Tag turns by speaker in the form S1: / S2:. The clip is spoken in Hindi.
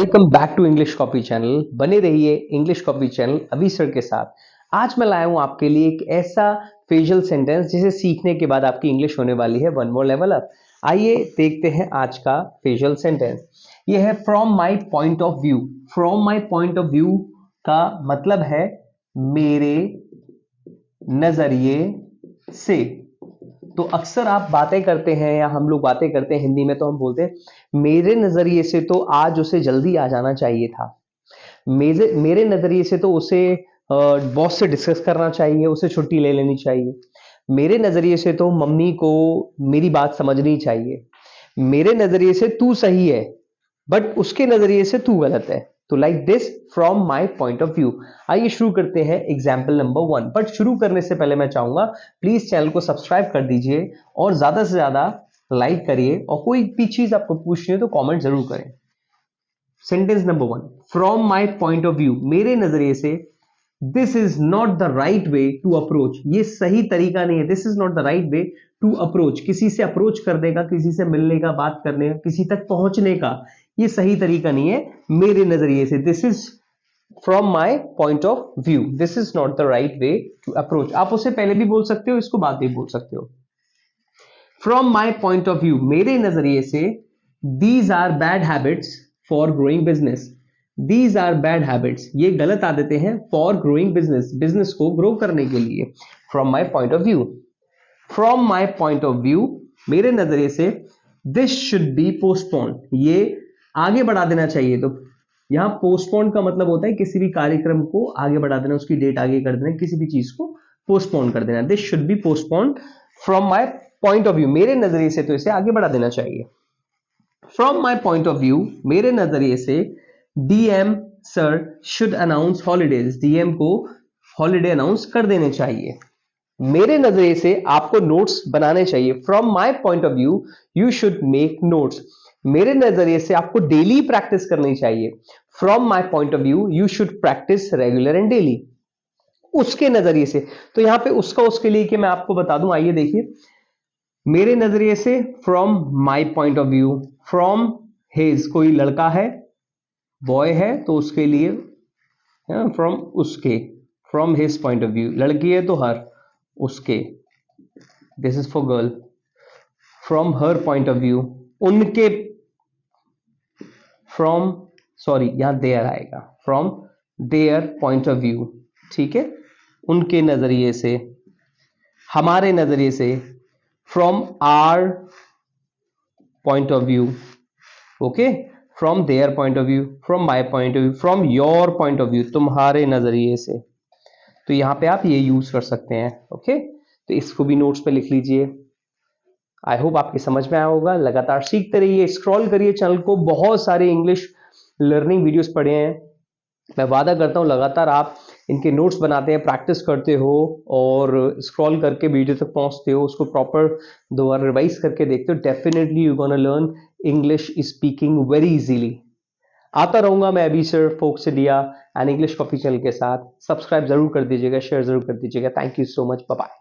S1: Welcome back to English copy channel. बने रहिए इंग्लिश कॉपी चैनल अभी सर के साथ। आज मैं लाया हूं आपके लिए एक ऐसा फेशियल सेंटेंस जिसे सीखने के बाद आपकी इंग्लिश होने वाली है वन मोर लेवल अप। आइए देखते हैं आज का फेशियल सेंटेंस। ये है from my point of view. From my point of view का मतलब है मेरे नजरिए से। तो अक्सर आप बातें करते हैं या हम लोग बातें करते हैं हिंदी में, तो हम बोलते हैं मेरे नजरिए से तो आज उसे जल्दी आ जाना चाहिए था। मेरे मेरे नजरिए से तो उसे बॉस से डिस्कस करना चाहिए, उसे छुट्टी ले लेनी चाहिए। मेरे नजरिए से तो मम्मी को मेरी बात समझनी चाहिए। मेरे नजरिए से तू सही है, बट उसके नजरिए से तू गलत है। तो like this, from my point of view. आइए शुरू करते हैं एग्जाम्पल नंबर 1। बट शुरू करने से पहले मैं चाहूंगा प्लीज चैनल को सब्सक्राइब कर दीजिए और ज्यादा से ज्यादा लाइक करिए, और कोई भी चीज आपको पूछनी है तो कमेंट जरूर करें। Sentence number 1, from my point of view, मेरे नजरिए से, this is not the right way to approach. ये सही तरीका नहीं है। This is not the right way to approach, किसी से अप्रोच करने का, किसी से मिलने का, बात करने का, किसी तक पहुंचने का, ये सही तरीका नहीं है मेरे नजरिए से। This is from my point of view, this is not the right way to approach. आप उसे पहले भी बोल सकते हो, इसको बाद में बोल सकते हो। From my point of view, मेरे नजरिए से, these are bad habits for growing business. These are bad habits, ये गलत आदतें हैं फॉर ग्रोइंग बिजनेस, बिजनेस को ग्रो करने के लिए। From my point of view, from my point of view, मेरे नजरिए से, दिस शुड बी पोस्टपोन, ये आगे बढ़ा देना चाहिए। तो यहां पोस्टपोन का मतलब होता है किसी भी कार्यक्रम को आगे बढ़ा देना, उसकी डेट आगे कर देना, किसी भी चीज को पोस्टपोन कर देना। This should be postpone from my point of view, मेरे नजरिए से तो इसे आगे बढ़ा देना चाहिए। From my point of view, मेरे नजरिए से, DM sir should announce holidays, DM को हॉलीडे अनाउंस कर देने चाहिए। मेरे नजरिए से आपको नोट्स बनाने चाहिए। From my point of view, you should make notes. मेरे नजरिए से आपको डेली प्रैक्टिस करनी चाहिए। From my point of view, you should practice regular and daily. उसके नजरिए से, तो यहां पे उसका उसके लिए कि मैं आपको बता दूं, आइए देखिए। मेरे नजरिए से, from my point of view, from his, कोई लड़का है, बॉय है तो उसके लिए, फ्रॉम उसके, from his point of view, लड़की है तो हर, उसके, this is for girl. From her point of view, उनके, फ्रॉम, सॉरी यहां देयर आएगा, from their point of view, ठीक है, उनके नजरिए से, हमारे नजरिए से, from our point of view, okay, from their point of view, from my point of view, from your point of view, तुम्हारे नजरिए से। तो यहां पे आप ये यूज कर सकते हैं, ओके। तो इसको भी नोट्स पे लिख लीजिए। आई होप आपकी समझ में आया होगा। लगातार सीखते रहिए, स्क्रॉल करिए चैनल को, बहुत सारे इंग्लिश लर्निंग वीडियोस पड़े हैं। मैं वादा करता हूँ लगातार आप इनके नोट्स बनाते हैं, प्रैक्टिस करते हो और स्क्रॉल करके वीडियो तक पहुंचते हो, उसको प्रॉपर दोबारा रिवाइज करके देखते हो, definitely you gonna learn English speaking very easily. आता रहूंगा मैं अभी सर फोक्स India and English coffee channel के साथ। सब्सक्राइब जरूर कर दीजिएगा, शेयर जरूर कर दीजिएगा। Thank you so much, bye bye.